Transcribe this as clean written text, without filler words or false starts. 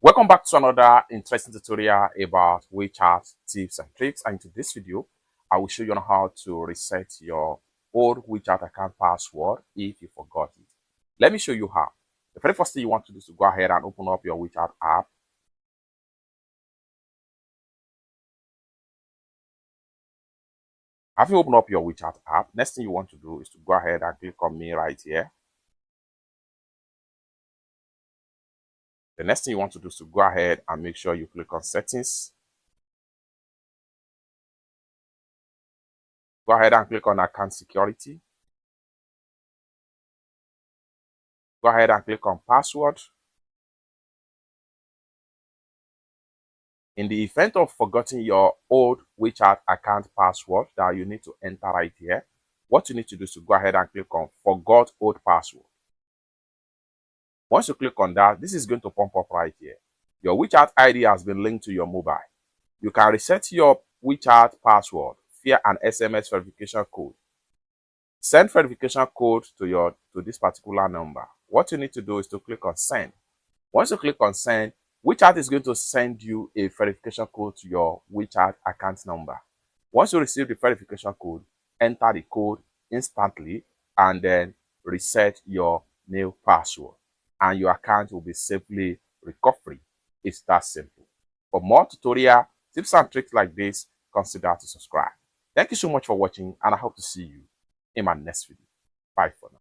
Welcome back to another interesting tutorial about WeChat tips and tricks. And in this video, I will show you on how to reset your old WeChat account password if you forgot it. Let me show you how. The very first thing you want to do is to go ahead and open up your WeChat app. After you open up your WeChat app, next thing you want to do is to go ahead and click on me right here. The next thing you want to do is to go ahead and make sure you click on settings. Go ahead and click on account security. Go ahead and click on password. In the event of forgetting your old WeChat account password that you need to enter right here, what you need to do is to go ahead and click on forgot old password. Once you click on that, this is going to pop up right here. Your WeChat ID has been linked to your mobile. You can reset your WeChat password via an SMS verification code. Send verification code to this particular number. What you need to do is to click on send. Once you click on send, WeChat is going to send you a verification code to your WeChat account number. Once you receive the verification code, enter the code instantly and then reset your new password. And your account will be safely recovered. It's that simple. For more tutorial tips and tricks like this, consider to subscribe. Thank you so much for watching, and I hope to see you in my next video. Bye for now.